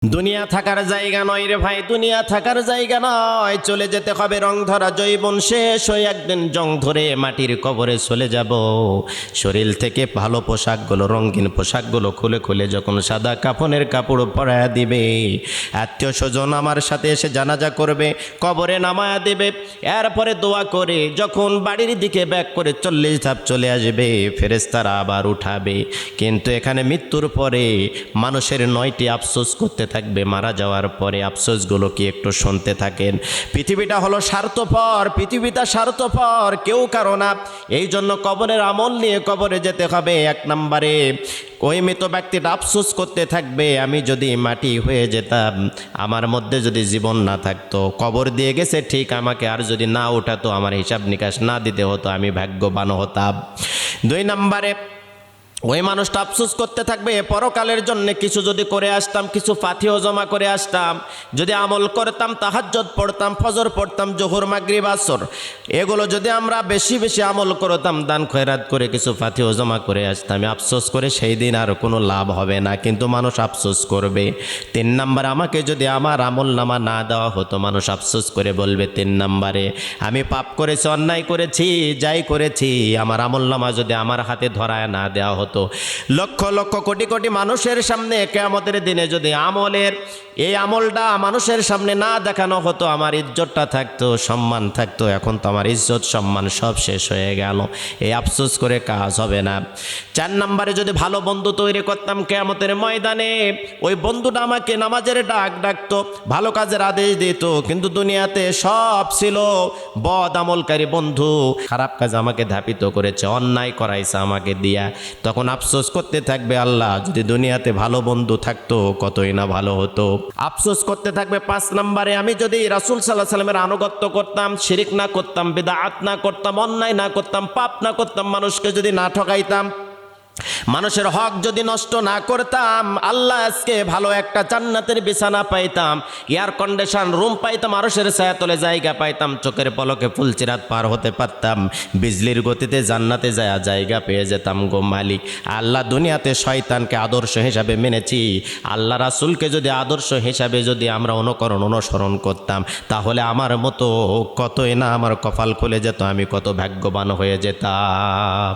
দুনিয়া থাকার জায়গা নয় রে ভাই, দুনিয়া থাকার জায়গা নয়। চলে যেতে হবে, রং ধরা যৌবন শেষ হয়ে একদিন জং ধরে মাটির কবরে চলে যাব। শরীর থেকে ভালো পোশাকগুলো, রঙিন পোশাকগুলো খুলে খুলে যখন সাদা কাফনের কাপড় পরায়া দিবে, আত্মীয় স্বজন আমার সাথে এসে জানাজা করবে, কবরে নামায়া দেবে, এরপরে দোয়া করে যখন বাড়ির দিকে ব্যাক করে 40 ধাপ চলে আসবে, ফেরেশতারা আবার উঠাবে। কিন্তু এখানে মৃত্যুর পরে মানুষের 9টি আফসোস করতে থাকবে। মারা যাওয়ার পরে আফসোসগুলো কি একটু শুনতে থাকেন। পৃথিবীটা হলো স্বার্থপর, পৃথিবীটা স্বার্থপর, কেউ কারো না। এই জন্য কবরের আমল নিয়ে কবরে যেতে হবে। 1 নম্বরে ওই মৃত ব্যক্তিটা আফসোস করতে থাকবে, আমি যদি মাটি হয়ে যেতাম, আমার মধ্যে যদি জীবন না থাকতো, কবর দিয়ে গেছে ঠিক, আমাকে আর যদি না ওঠাতো, আমার হিসাব নিকাশ না দিতে হতো, আমি ভাগ্যবান হতাম। 2 নম্বরে ওই মানুষটা আফসোস করতে থাকবে, পরকালের জন্য কিছু যদি করে আসতাম, কিছু ফাতিহ জমা করে আসতাম, যদি আমল করতাম, তাহাজ্জুদ পড়তাম, ফজর পড়তাম, জোহর মাগরিব আসর, এগুলো যদি আমরা বেশি বেশি আমল করতাম, দান খয়রাত করে কিছু ফাতিহ জমা করে আসতাম, আফসোস করে সেই দিন আর কোনো লাভ হবে না, কিন্তু মানুষ আফসোস করবে। 3 নম্বরে আমাকে যদি আমার আমল নামা না দেওয়া হতো, মানুষ আফসোস করে বলবে 3 নম্বরে, আমি পাপ করেছি, অন্যায় করেছি, যাই করেছি, আমার আমল নামা যদি আমার হাতে ধরায় না দেওয়া হতো, লক্ষ লক্ষ কোটি কোটি মানুষের সামনে কিয়ামতের দিনে যদি আমলের এই আমলটা মানুষের সামনে না দেখানো হতো, আমার ইজ্জতটা থাকতো, সম্মান থাকতো। এখন তো আমার ইজ্জত সম্মান সব শেষ হয়ে গেল। এই আফসোস করে কাজ হবে না। 4 নম্বরে যদি ভালো বন্ধু তৈরি করতাম কিয়ামতের ময়দানে, ওই বন্ধুটা আমাকে নামাজের ডাকতো, ভালো কাজের আদেশ দিত, কিন্তু দুনিয়াতে সব ছিল বদ আমলকারী বন্ধু, খারাপ কাজ আমাকে ধাপিত করেছে, অন্যায় করাইছে আমাকে দিয়া। তখন আফসোস করতে থাকবে, আল্লাহ যদি দুনিয়াতে ভালো বন্ধু থাকতো কতই না ভালো হতো। আফসোস করতে থাকবে। 5 নম্বরে আমি যদি রাসূল সাল্লাল্লাহু আলাইহি সাল্লামের আনুগত্য করতাম, শিরিক না করতাম, বিদআত না করতাম, অন্যায় না করতাম, পাপ না করতাম, মানুষকে যদি না ঠকাইতাম, মানুষের হক যদি নষ্ট না করতাম, আল্লাহ আজকে ভালো একটা জান্নাতের বিছানা পাইতাম, এয়ার কন্ডিশন রুম পাইতাম, আরশের ছায়াতলে জায়গা পাইতাম, চোখের পলকে ফুলচিরাত পার হতে পারতাম, বিজলির গতিতে জান্নাতে জায়গা পেয়ে যেতাম। গো মালিক, আল্লাহ দুনিয়াতে শয়তানকে আদর্শ হিসাবে মেনেছি, আল্লাহ রাসূলকে যদি আদর্শ হিসাবে যদি আমরা অনুসরণ করতাম, তাহলে আমার মতো কতই না আমার কপাল খুলে যেত, আমি কত ভাগ্যবান হয়ে যেতাম।